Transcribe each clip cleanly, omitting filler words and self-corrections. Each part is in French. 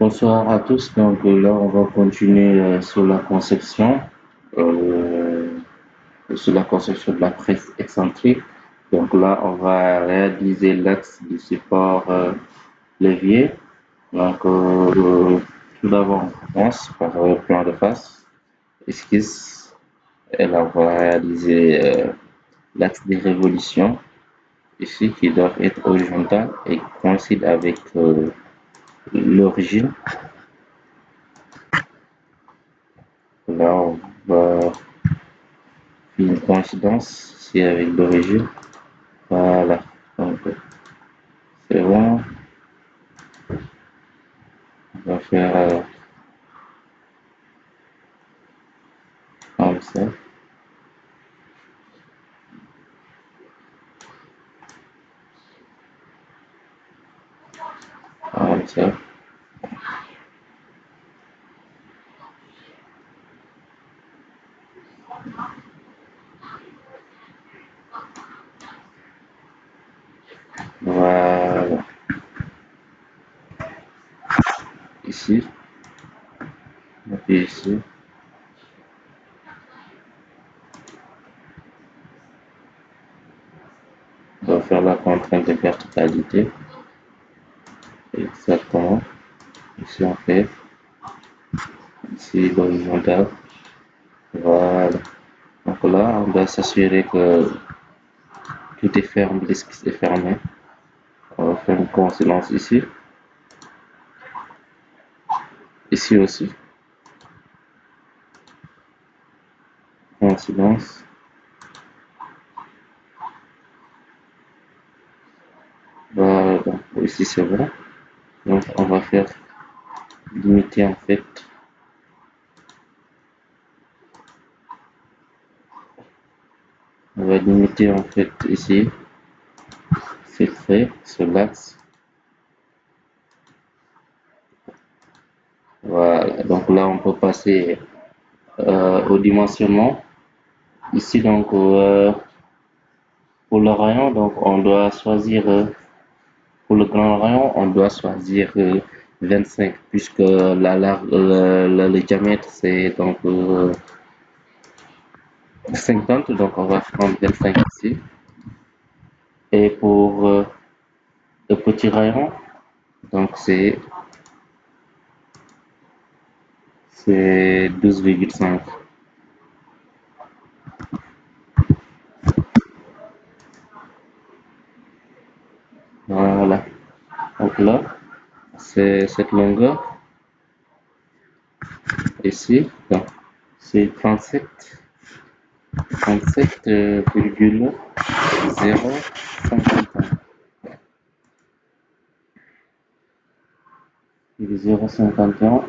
Bonsoir à tous. Donc là, on va continuer sur la conception, euh, sur la conception de la presse excentrique. Donc là, on va réaliser l'axe du support levier. Donc tout d'abord, on commence par le plan de face, esquisse, et là, on va réaliser l'axe des révolutions ici qui doivent être horizontales et coïncide avec l'origine. Là, on va une coïncidence ici avec l'origine. Voilà. Donc, c'est bon. On va faire comme ça. Comme ça. Voilà. Ici. Et puis ici. On va faire la contrainte de verticalité. Exactement. Ici, on fait. Ici, l'horizontale. Voilà. Donc là, on doit s'assurer que tout est fermé, l'esquisse est fermé. On va faire une coïncidence ici. Ici aussi. Coïncidence. Voilà. Donc, ici, c'est bon. Donc, on va faire limiter en fait. On va limiter en fait ici, filtrer sur l'axe. Voilà, donc là on peut passer au dimensionnement. Ici donc pour le rayon, donc on doit choisir, pour le grand rayon, on doit choisir 25 puisque le diamètre c'est donc 50, donc on va prendre 25 ici. Et pour le petit rayon, donc c'est 12,5. Voilà. Donc là, c'est cette longueur ici. Donc, c'est 37,051. 0,51.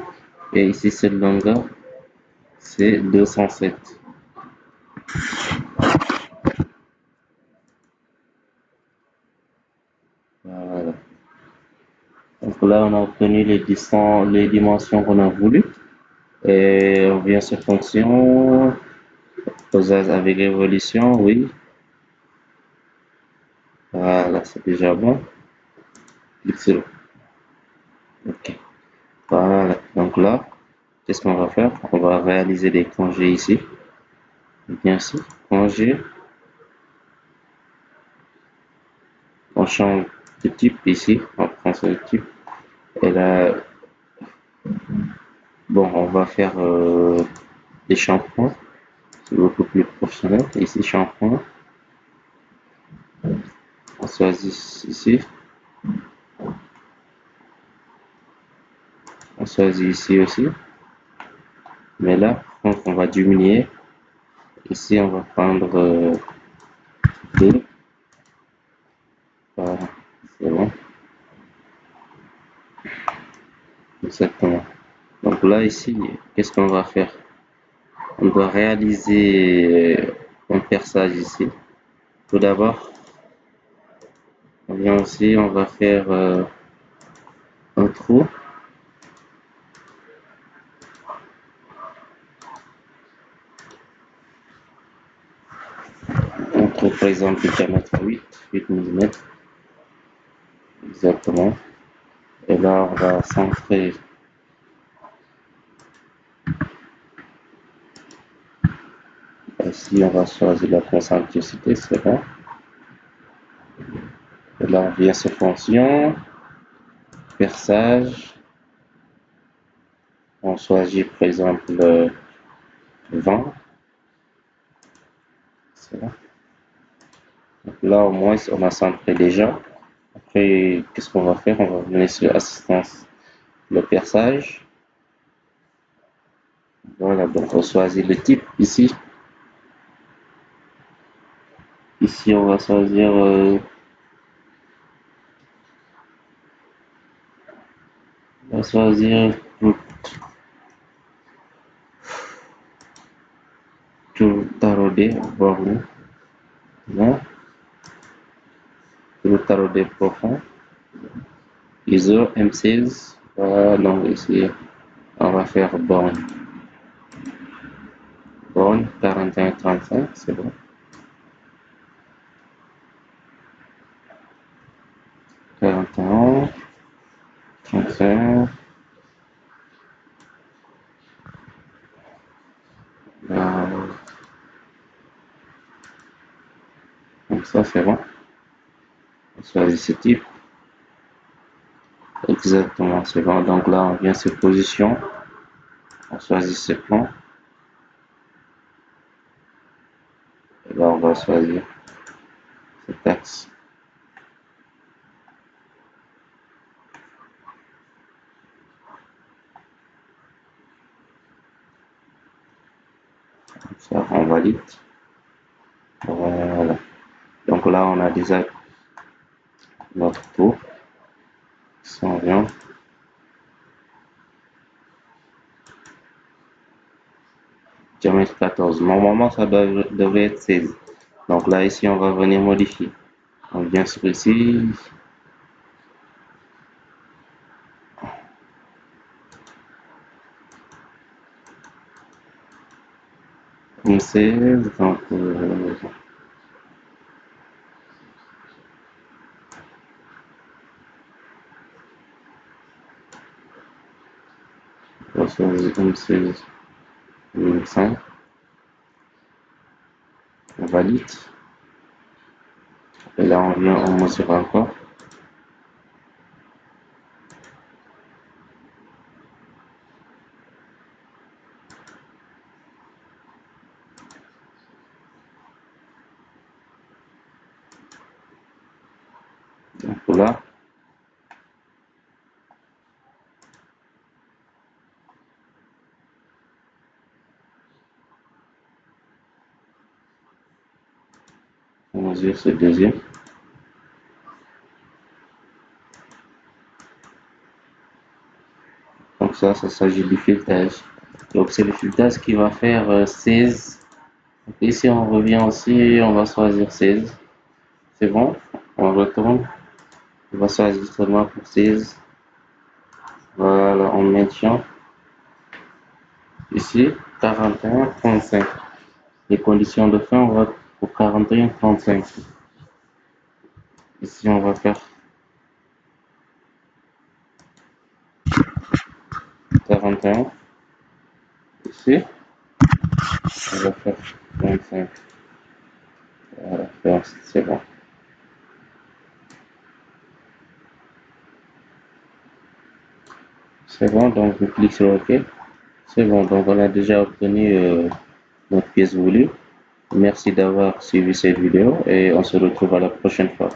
Et ici, cette longueur, c'est 207. Voilà. Donc là, on a obtenu les dimensions qu'on a voulu. Et on vient sur fonction, posage avec évolution, oui. Voilà, c'est déjà bon. Clique sur OK. Voilà. Donc là, qu'est-ce qu'on va faire? On va réaliser des congés ici. Bien sûr, congé. On change de type ici. On prend ce type. Et là, bon, on va faire des shampoings. C'est beaucoup plus professionnel. Ici, shampoing. On choisit ici. On choisit ici aussi. Mais là, on va diminuer. Ici, on va prendre 2. Voilà, c'est bon. Exactement. Donc là, ici, qu'est-ce qu'on va faire? On doit réaliser un perçage ici. Tout d'abord, on vient aussi, on va faire un trou. Un trou, par exemple, de diamètre 8 mm. Exactement. Et là, on va centrer Ici, on va choisir la concentricité, c'est bon. Et là, on vient sur fonction, perçage. On choisit par exemple 20. C'est bon. Donc là, au moins, on a centré déjà. Après, qu'est-ce qu'on va faire? On va venir sur assistance, le perçage. Voilà, donc on choisit le type ici. Ici, on va choisir tout taraudé, borné, non, tout taraudé profond, ISO M16. Voilà, donc ici, on va faire borne 4135, c'est bon. 41, 35. Donc ça, c'est bon. On choisit ce type. Exactement, c'est bon. Donc là, on vient sur position. On choisit ce plan. Et là, on va choisir cet axe. Ça, on valide. Voilà. Donc là, on a déjà notre tour. Si on vient, diamètre 14. Normalement, ça devrait être 16. Donc là, ici, on va venir modifier. On vient sur ici. Une 16. Donc, on va choisir une 16. Une 5. On valide. Et là, on vient, on mesure encore. Donc là, on mesure ce deuxième. Donc ça s'agit du filetage. Donc c'est le filetage qui va faire 16. Donc ici, on revient aussi, on va choisir 16. C'est bon, on retourne. On va choisir seulement pour 16. Voilà, on maintient. Ici, 41, 35. Les conditions de fin, on va pour 41, 35. Ici, on va faire 41. Ici, on va faire 35. Voilà, c'est bon. C'est bon, donc je clique sur OK. C'est bon, donc on a déjà obtenu notre pièce voulue. Merci d'avoir suivi cette vidéo et on se retrouve à la prochaine fois.